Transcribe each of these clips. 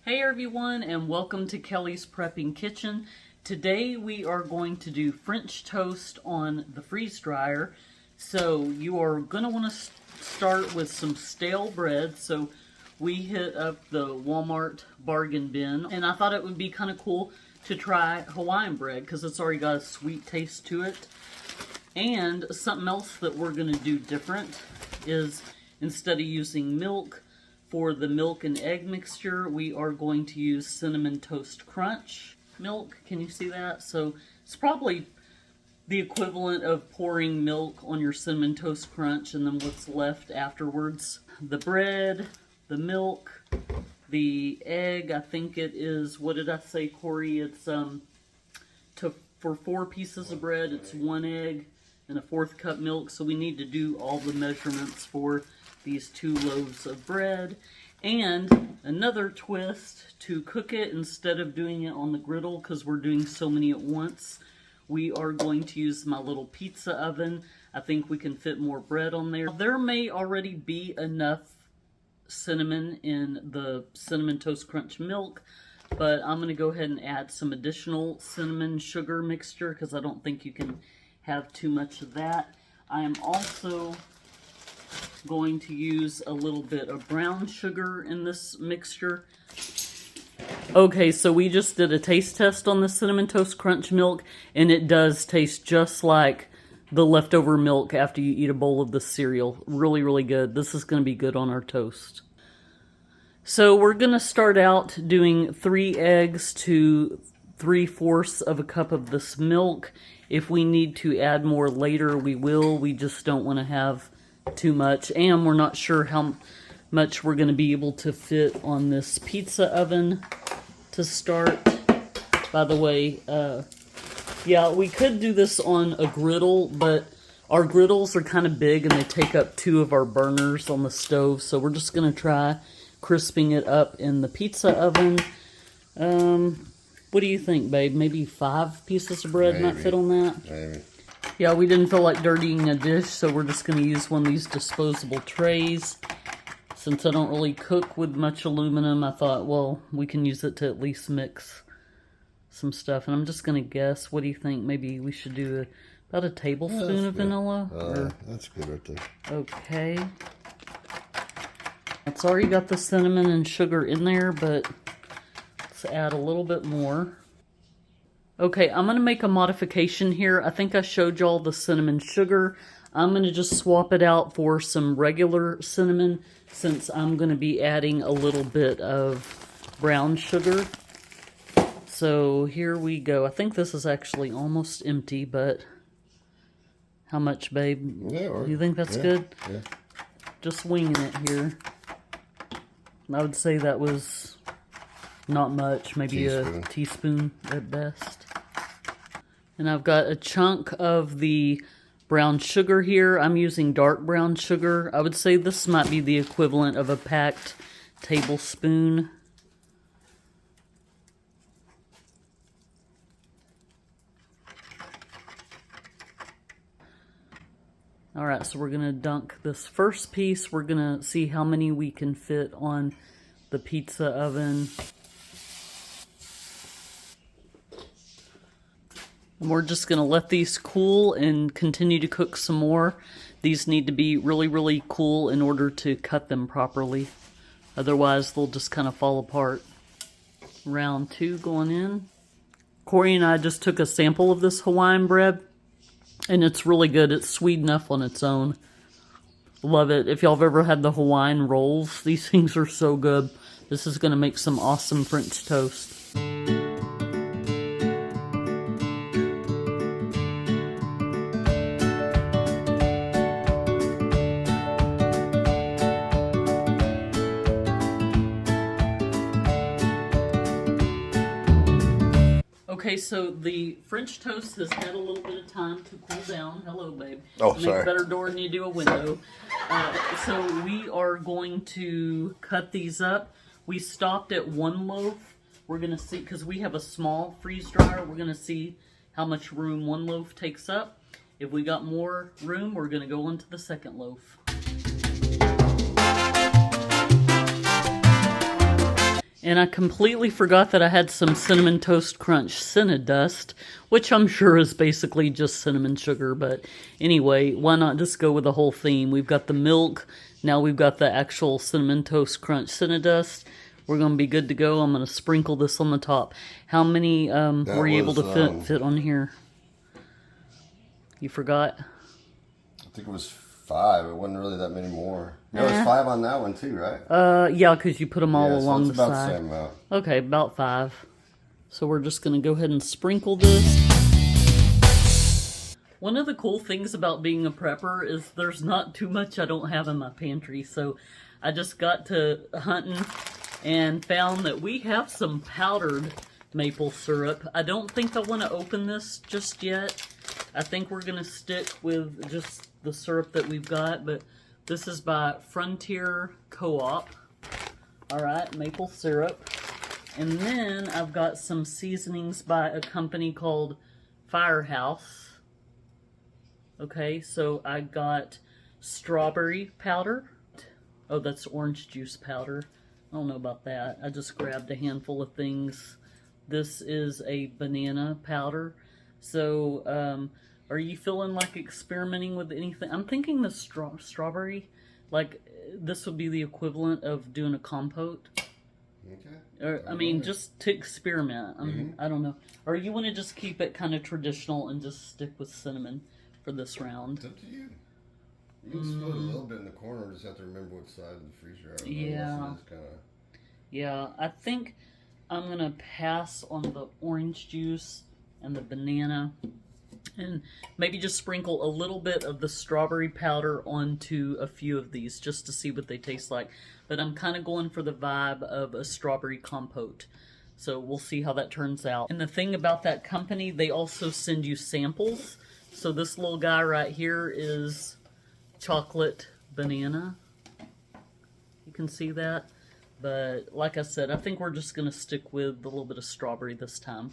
Hey everyone, and welcome to Kelly's Prepping Kitchen. Today we are going to do French toast on the freeze dryer. So you are going to want to start with some stale bread. So we hit up the Walmart bargain bin, and I thought it would be kind of cool to try Hawaiian bread because it's already got a sweet taste to it. And something else that we're going to do different is instead of using milk for the milk and egg mixture, we are going to use Cinnamon Toast Crunch milk. Can you see that? So it's probably the equivalent of pouring milk on your Cinnamon Toast Crunch and then what's left afterwards. The bread, the milk, the egg, I think it is, what did I say, Corey? It's for 4 pieces of bread, it's 1 egg and a 1/4 cup milk. So we need to do all the measurements for these 2 loaves of bread. And another twist to cook it, instead of doing it on the griddle because we're doing so many at once, we are going to use my little pizza oven. I think we can fit more bread on there. There may already be enough cinnamon in the Cinnamon Toast Crunch milk, but I'm going to go ahead and add some additional cinnamon sugar mixture because I don't think you can have too much of that. I am also going to use a little bit of brown sugar in this mixture. Okay, so we just did a taste test on the Cinnamon Toast Crunch milk, and it does taste just like the leftover milk after you eat a bowl of the cereal. Really, really good. This is going to be good on our toast. So we're going to start out doing 3 eggs to 3/4 of a cup of this milk. If we need to add more later, we will. We just don't want to have too much, and we're not sure how much we're going to be able to fit on this pizza oven to start. By the way, yeah, we could do this on a griddle, but our griddles are kind of big and they take up 2 of our burners on the stove, so we're just going to try crisping it up in the pizza oven. What do you think, babe? Maybe 5 pieces of bread might fit on that? Maybe. Yeah, we didn't feel like dirtying a dish, so we're just going to use one of these disposable trays. Since I don't really cook with much aluminum, I thought, well, we can use it to at least mix some stuff. And I'm just going to guess, what do you think? Maybe we should do about a tablespoon of vanilla? That's good right there. Okay. It's already got the cinnamon and sugar in there, but let's add a little bit more. Okay, I'm going to make a modification here. I think I showed y'all the cinnamon sugar. I'm going to just swap it out for some regular cinnamon since I'm going to be adding a little bit of brown sugar. So here we go. I think this is actually almost empty, but how much, babe? Yeah, you think that's good? Yeah. Just winging it here. I would say that was not much, maybe a teaspoon at best. And I've got a chunk of the brown sugar here. I'm using dark brown sugar. I would say this might be the equivalent of a packed tablespoon. Alright, so we're going to dunk this first piece. We're going to see how many we can fit on the pizza oven. And we're just going to let these cool and continue to cook some more. These need to be really, really cool in order to cut them properly. Otherwise, they'll just kind of fall apart. Round 2 going in. Corey and I just took a sample of this Hawaiian bread, and it's really good. It's sweet enough on its own. Love it. If y'all have ever had the Hawaiian rolls, these things are so good. This is going to make some awesome French toast. Okay, so the French toast has had a little bit of time to cool down. Hello, babe. Oh, Make sorry. a better door than you do a window. So we are going to cut these up. We stopped at 1 loaf. We're going to see, because we have a small freeze dryer, we're going to see how much room 1 loaf takes up. If we got more room, we're going to go on to the 2nd loaf. And I completely forgot that I had some Cinnamon Toast Crunch Cinna Dust, which I'm sure is basically just cinnamon sugar. But anyway, why not just go with the whole theme? We've got the milk. Now we've got the actual Cinnamon Toast Crunch Cinna Dust. We're going to be good to go. I'm going to sprinkle this on the top. How many were you able to fit on here? You forgot? I think it was 5. It wasn't really that many more. No, it was 5 on that one too, right? Yeah, because you put them all along the about side. The same amount. Okay, about 5. So we're just going to go ahead and sprinkle this. One of the cool things about being a prepper is there's not too much I don't have in my pantry. So I just got to hunting and found that we have some powdered maple syrup. I don't think I want to open this just yet. I think we're going to stick with just the syrup that we've got, but this is by Frontier Co-op. Alright, maple syrup. And then I've got some seasonings by a company called Firehouse. Okay, so I got strawberry powder. Oh, that's orange juice powder. I don't know about that. I just grabbed a handful of things. This is a banana powder. So, are you feeling like experimenting with anything? I'm thinking the strawberry, like, this would be the equivalent of doing a compote. Okay. Or, I mean, just to experiment. I don't know. Or you want to just keep it kind of traditional and just stick with cinnamon for this round? It's up to you. You can split a little bit in the corner. Just have to remember what side of the freezer are. Yeah. Yeah, I think I'm going to pass on the orange juice and the banana. And maybe just sprinkle a little bit of the strawberry powder onto a few of these just to see what they taste like. But I'm kind of going for the vibe of a strawberry compote. So we'll see how that turns out. And the thing about that company, they also send you samples. So this little guy right here is chocolate banana. You can see that. But like I said, I think we're just going to stick with a little bit of strawberry this time.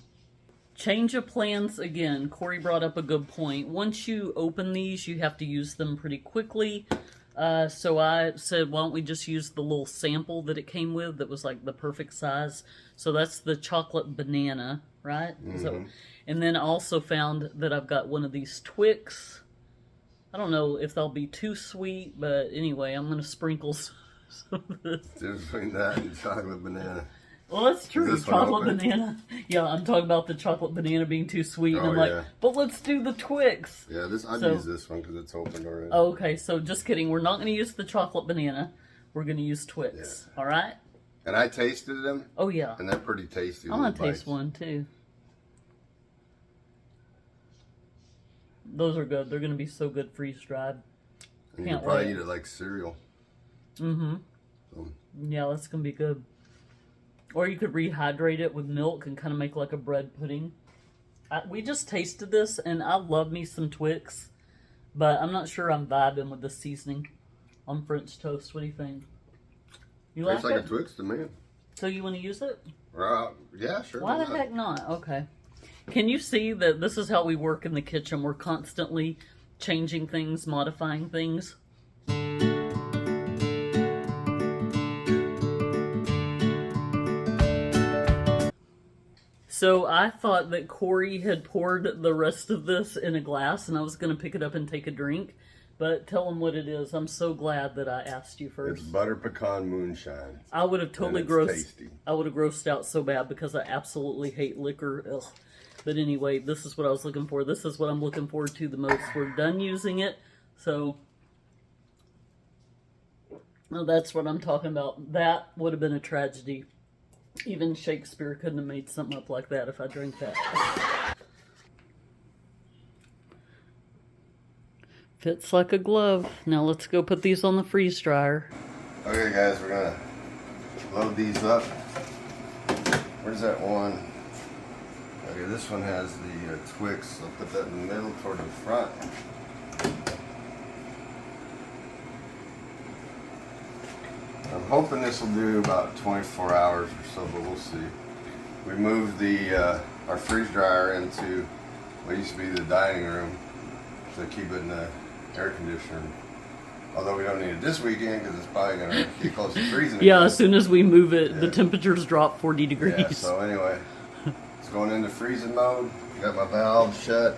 Change of plans again. Corey brought up a good point. Once you open these, you have to use them pretty quickly. So I said, why don't we just use the little sample that it came with that was like the perfect size. So that's the chocolate banana, right? So, and then I also found that I've got one of these Twix. I don't know if they'll be too sweet, but anyway, I'm going to sprinkle some of this. Difference between that and chocolate banana. Well, that's true. Chocolate banana. Yeah, I'm talking about the chocolate banana being too sweet. And I'm like, but let's do the Twix. Yeah, I'd use this one because it's opened already. Oh, okay, so just kidding. We're not going to use the chocolate banana. We're going to use Twix. Yeah. All right? And I tasted them. Oh, yeah. And they're pretty tasty. I'm going to taste one, too. Those are good. They're going to be so good freeze-dried. And you can probably eat it like cereal. Mm-hmm. So. Yeah, that's going to be good. Or you could rehydrate it with milk and kind of make like a bread pudding. We just tasted this, and I love me some Twix. But I'm not sure I'm vibing with the seasoning on French toast. What do you think? You like it? Tastes like a Twix to me. So you want to use it? Yeah, sure. Why the heck not? Okay. Can you see that this is how we work in the kitchen? We're constantly changing things, modifying things. So I thought that Corey had poured the rest of this in a glass and I was going to pick it up and take a drink. But tell him what it is. I'm so glad that I asked you first. It's butter pecan moonshine. I would have totally grossed out so bad because I absolutely hate liquor. Ugh. But anyway, this is what I was looking for. This is what I'm looking forward to the most. We're done using it. So that's what I'm talking about. That would have been a tragedy. Even Shakespeare couldn't have made something up like that if I drank that. Fits like a glove. Now let's go put these on the freeze dryer. Okay guys, we're gonna load these up. Where's that one? Okay, this one has the Twix. I'll put that in the middle toward the front. I'm hoping this will do about 24 hours or so, but we'll see. We moved our freeze dryer into what used to be the dining room to keep it in the air conditioner Although we don't need it this weekend because it's probably going to get close to freezing Yeah, again. as soon as we move it, the temperatures drop 40 degrees. Yeah, so anyway, it's going into freezing mode. Got my valve shut,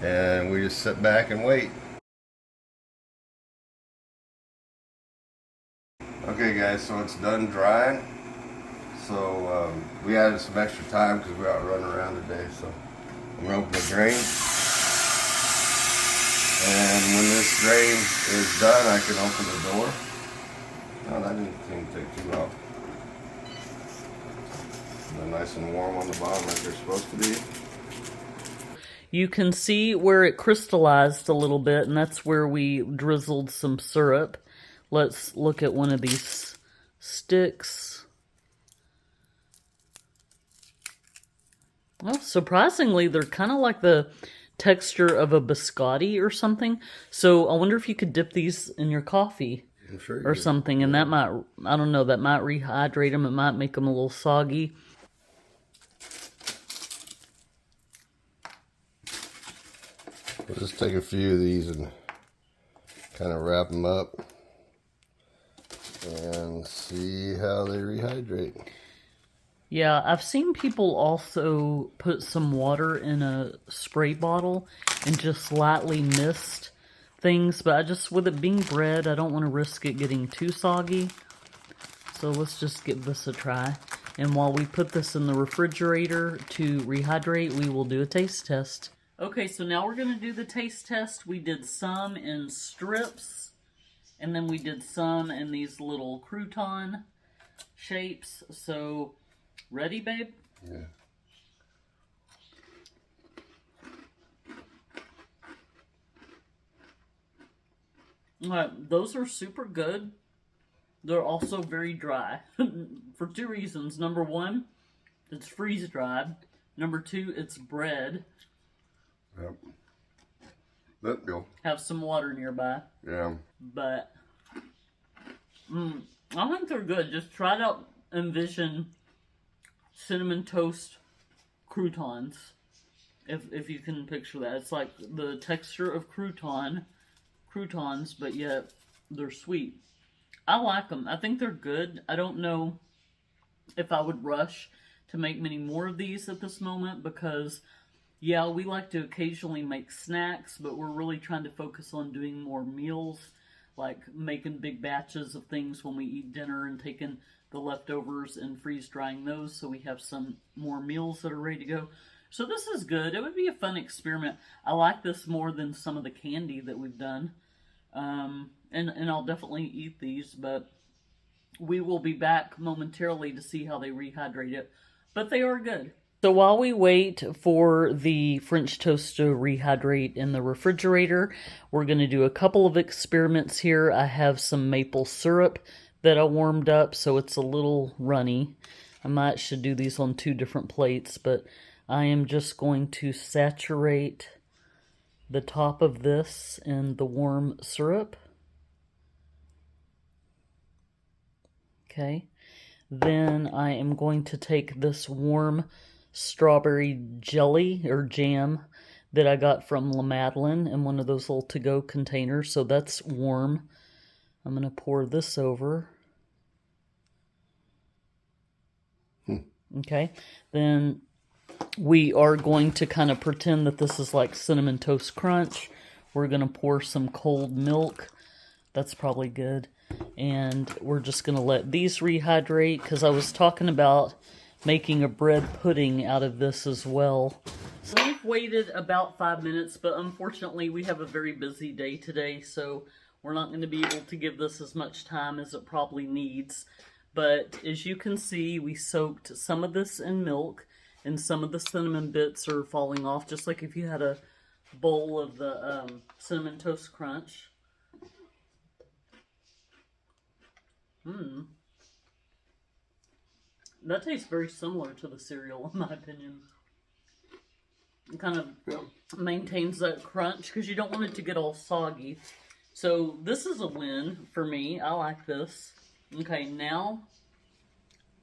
and we just sit back and wait. Okay guys, so it's done drying. So we added some extra time because we out running around today. So I'm going to open the drain. And when this drain is done, I can open the door. No, that didn't seem to take too long. They're nice and warm on the bottom like they're supposed to be. You can see where it crystallized a little bit, and that's where we drizzled some syrup. Let's look at one of these sticks. Well, surprisingly, they're kind of like the texture of a biscotti or something. So I wonder if you could dip these in your coffee or something, and that might, I don't know, that might rehydrate them. It might make them a little soggy. We'll just take a few of these and kind of wrap them up and see how they rehydrate. Yeah, I've seen people also put some water in a spray bottle and just lightly mist things, but I just, with it being bread, I don't want to risk it getting too soggy. So let's just give this a try. And while we put this in the refrigerator to rehydrate, we will do a taste test. Okay, so now we're going to do the taste test. We did some in strips, and then we did some in these little crouton shapes. So, ready, babe? Yeah. Those are super good. They're also very dry for two reasons. Number one, it's freeze-dried. Number two, it's bread. Yep. Let go. Have some water nearby. Yeah. But I think they're good. Just try to envision cinnamon toast croutons. If you can picture that. It's like the texture of croutons, but yet they're sweet. I like them. I think they're good. I don't know if I would rush to make many more of these at this moment because, yeah, we like to occasionally make snacks, but we're really trying to focus on doing more meals, like making big batches of things when we eat dinner and taking the leftovers and freeze-drying those so we have some more meals that are ready to go. So this is good. It would be a fun experiment. I like this more than some of the candy that we've done. And I'll definitely eat these, but we will be back momentarily to see how they rehydrate it. But they are good. So while we wait for the French toast to rehydrate in the refrigerator, we're going to do a couple of experiments here. I have some maple syrup that I warmed up, so it's a little runny. I should do these on two different plates, but I am just going to saturate the top of this in the warm syrup. Okay. Then I am going to take this warm strawberry jelly or jam that I got from La Madeleine in one of those little to-go containers. So that's warm. I'm going to pour this over. Okay. Then we are going to kind of pretend that this is like Cinnamon Toast Crunch. We're going to pour some cold milk. That's probably good. And we're just going to let these rehydrate because I was talking about making a bread pudding out of this as well. So we've waited about 5 minutes, but unfortunately we have a very busy day today, so we're not going to be able to give this as much time as it probably needs. But as you can see, we soaked some of this in milk, and some of the cinnamon bits are falling off, just like if you had a bowl of the Cinnamon Toast Crunch. That tastes very similar to the cereal, in my opinion. It kind of maintains that crunch because you don't want it to get all soggy. So this is a win for me. I like this. Okay, now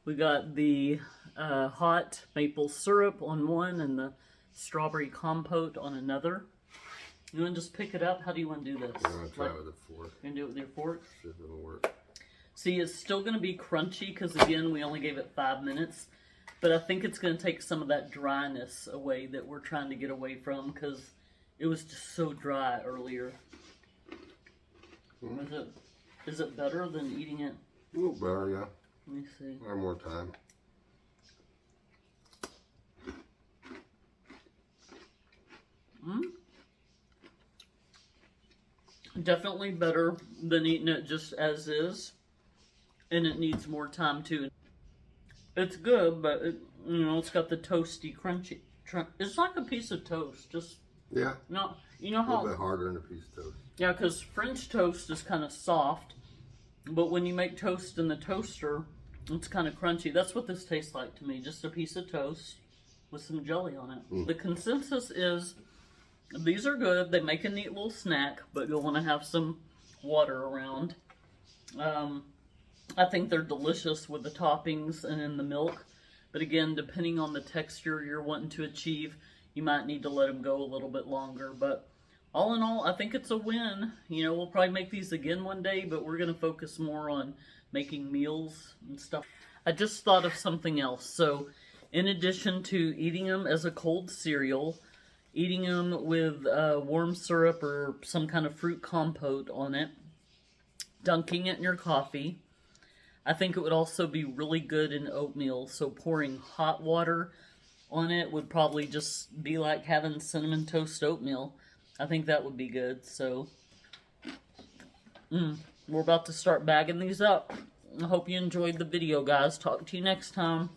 we got the hot maple syrup on one and the strawberry compote on another. You want to just pick it up? How do you want to do this? I'm going to try it with a fork. You going to do it with your fork? See if it'll work. See, it's still going to be crunchy because, again, we only gave it 5 minutes. But I think it's going to take some of that dryness away that we're trying to get away from because it was just so dry earlier. Is it better than eating it? A little better, yeah. Let me see. One more time. Definitely better than eating it just as is. And it needs more time too. It's good, but it's got the toasty, crunchy. It's like a piece of toast. Just yeah. No, you know how a little bit harder than a piece of toast. Yeah, because French toast is kind of soft, but when you make toast in the toaster, it's kind of crunchy. That's what this tastes like to me. Just a piece of toast with some jelly on it. The consensus is these are good. They make a neat little snack, but you'll want to have some water around. I think they're delicious with the toppings and in the milk. But again, depending on the texture you're wanting to achieve, you might need to let them go a little bit longer. But all in all, I think it's a win. We'll probably make these again one day, but we're going to focus more on making meals and stuff. I just thought of something else. So in addition to eating them as a cold cereal, eating them with warm syrup or some kind of fruit compote on it, dunking it in your coffee, I think it would also be really good in oatmeal. So pouring hot water on it would probably just be like having cinnamon toast oatmeal. I think that would be good. So we're about to start bagging these up. I hope you enjoyed the video, guys. Talk to you next time.